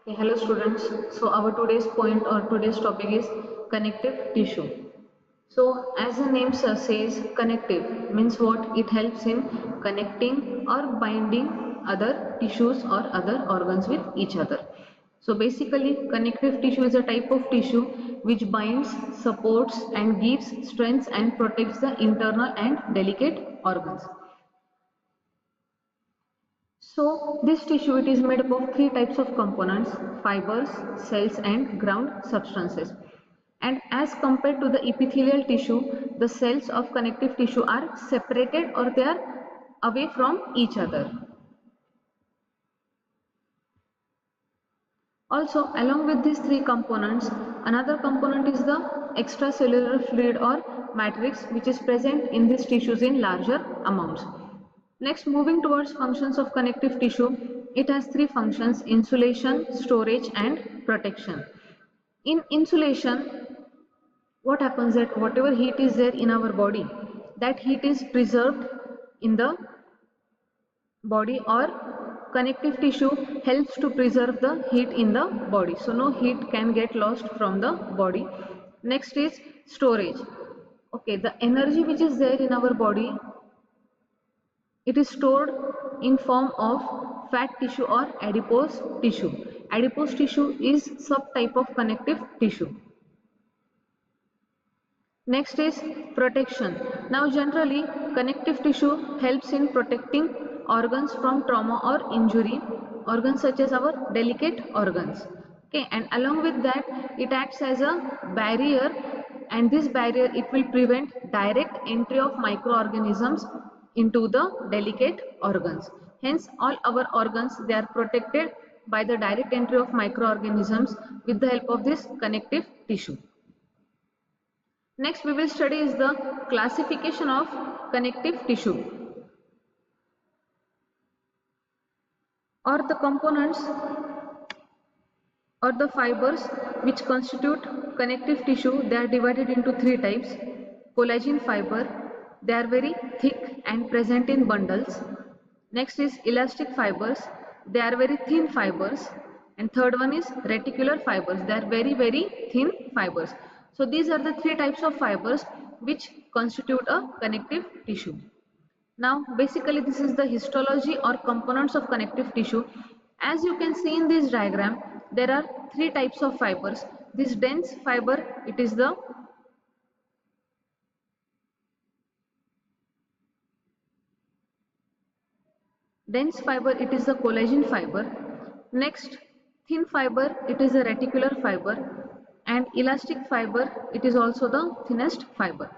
Okay, hello students. So our today's point or today's topic is connective tissue. So as the name says, connective means what? It helps in connecting or binding other tissues or other organs with each other. So basically connective tissue is a type of tissue which binds, supports and gives strength and protects the internal and delicate organs. So this tissue it is made up of three types of components: fibers, cells and ground substances. And as compared to the epithelial tissue, the cells of connective tissue are separated or they are away from each other. Also, along with these three components, another component is the extracellular fluid or matrix which is present in these tissues in larger amounts. Next, moving towards functions of connective tissue, it has three functions: insulation, storage and protection. In insulation, what happens that whatever heat is there in our body, that heat is preserved in the body, or connective tissue helps to preserve the heat in the body, so no heat can get lost from the body. Next is storage. Okay, the energy which is there in our body, it is stored in form of fat tissue or adipose tissue. Adipose tissue is subtype of connective tissue. Next is protection. Now generally connective tissue helps in protecting organs from trauma or injury, organs such as our delicate organs. Okay, and along with that it acts as a barrier, and this barrier it will prevent direct entry of microorganisms into the delicate organs. Hence all our organs they are protected by the direct entry of microorganisms with the help of this connective tissue. Next we will study is the classification of connective tissue, or the components or the fibers which constitute connective tissue. They are divided into three types. Collagen fiber, they are very thick and present in bundles. Next is elastic fibers, they are very thin fibers. And third one is reticular fibers, they are very thin fibers. So these are the three types of fibers which constitute a connective tissue. Now basically this is the histology or components of connective tissue. As you can see in this diagram, there are three types of fibers. This dense fiber, it is the dense fiber, it is the collagen fiber. Next, thin fiber, it is a reticular fiber, and elastic fiber, it is also the thinnest fiber.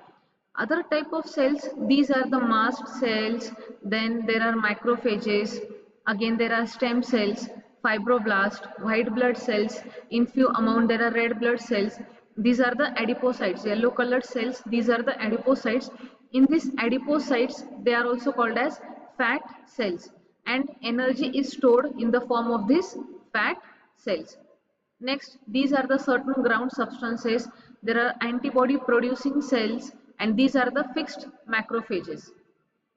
Other type of cells, these are the mast cells, then there are macrophages, again there are stem cells, fibroblast, white blood cells, in few amount there are red blood cells. These are the adipocytes, yellow colored cells, these are the adipocytes. In these adipocytes, they are also called as fat cells, and energy is stored in the form of these fat cells. Next, these are the certain ground substances. There are antibody producing cells, and these are the fixed macrophages.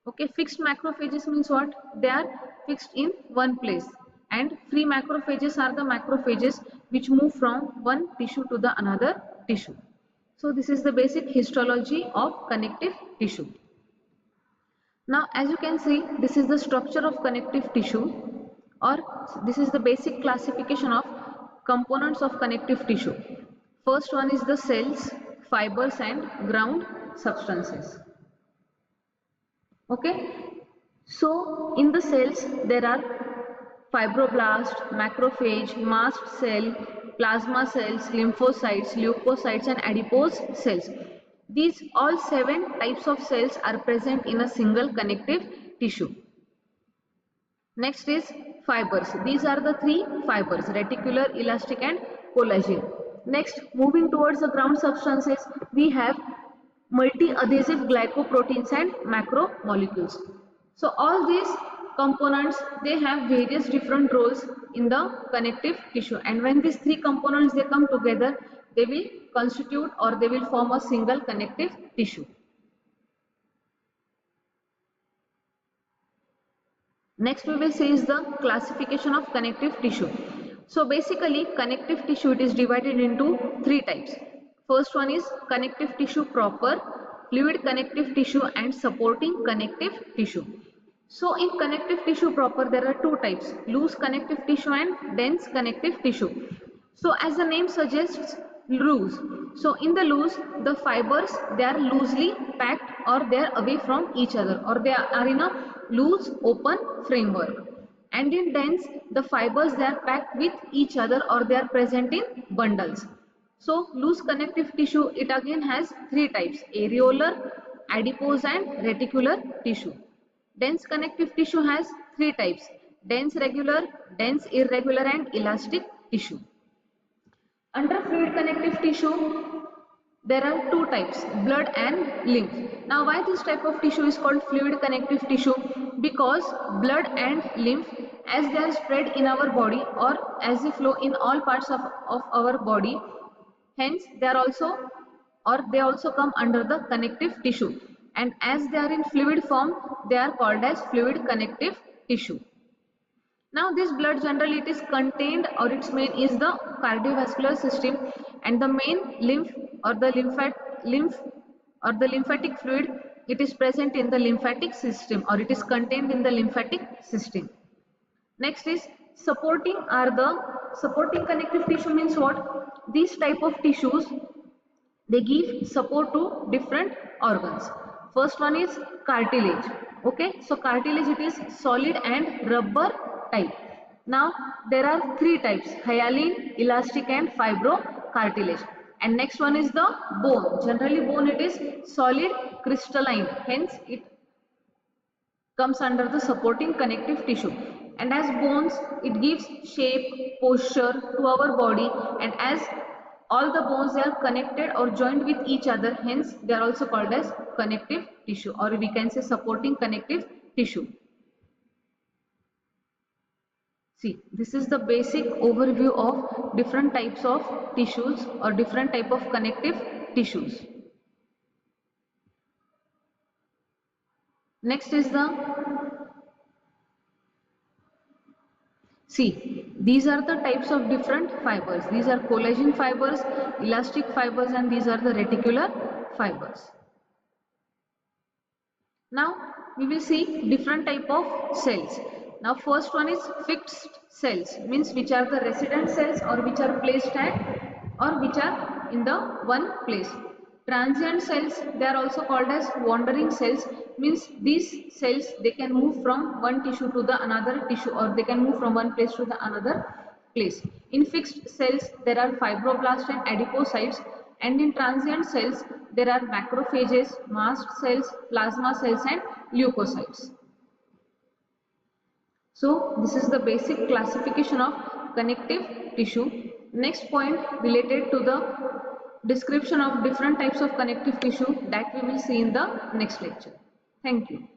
Okay, fixed macrophages means what? They are fixed in one place, and free macrophages are the macrophages which move from one tissue to the another tissue. So this is the basic histology of connective tissue. Now as you can see, this is the structure of connective tissue, or this is the basic classification of components of connective tissue. First one is the cells, fibers and ground substances. Okay, so in the cells there are fibroblast, macrophage, mast cell, plasma cells, lymphocytes, leukocytes and adipose cells. These all 7 types of cells are present in a single connective tissue. Next is fibers. These are the three fibers: reticular, elastic and collagen. Next, moving towards the ground substances, we have multi-adhesive glycoproteins and macromolecules. So all these components, they have various different roles in the connective tissue, and when these three components they come together, they will constitute or they will form a single connective tissue. Next we will see is the classification of connective tissue. So basically connective tissue, it is divided into three types. First one is connective tissue proper, fluid connective tissue and supporting connective tissue. So in connective tissue proper there are two types, loose connective tissue and dense connective tissue. So as the name suggests, loose. So in the loose, the fibers, they are loosely packed or they are away from each other, or they are in a loose open framework. And in dense, the fibers, they are packed with each other or they are present in bundles. So loose connective tissue, it again has three types, areolar, adipose and reticular tissue. Dense connective tissue has three types, dense regular, dense irregular and elastic tissue. Under fluid connective tissue, there are two types, blood and lymph. Now why this type of tissue is called fluid connective tissue? Because blood and lymph, as they are spread in our body or as they flow in all parts of our body, hence they also come under the connective tissue, and as they are in fluid form, they are called as fluid connective tissue. Now this blood generally it is contained, or its main is the cardiovascular system, and the main lymph or the lymphatic fluid, it is present in the lymphatic system, or it is contained in the lymphatic system. Next is supporting connective tissue means what? These type of tissues, they give support to different organs. First one is cartilage. Okay, so cartilage, it is solid and rubber type. Now there are three types, hyaline, elastic and fibrocartilage. And next one is the bone. Generally bone, it is solid crystalline, hence it comes under the supporting connective tissue. And as bones, it gives shape, posture to our body, and as all the bones, they are connected or joined with each other, hence they are also called as connective tissue, or we can say supporting connective tissue. See, this is the basic overview of different types of tissues or different type of connective tissues. Next is see, these are the types of different fibers. These are collagen fibers, elastic fibers, and these are the reticular fibers. Now we will see different type of cells. Now first one is fixed cells, means which are the resident cells or which are placed at or which are in the one place. Transient cells, they are also called as wandering cells, means these cells, they can move from one tissue to the another tissue, or they can move from one place to the another place. In fixed cells, there are fibroblasts and adipocytes, and in transient cells, there are macrophages, mast cells, plasma cells and leukocytes. So this is the basic classification of connective tissue. Next point related to the description of different types of connective tissue, that we will see in the next lecture. Thank you.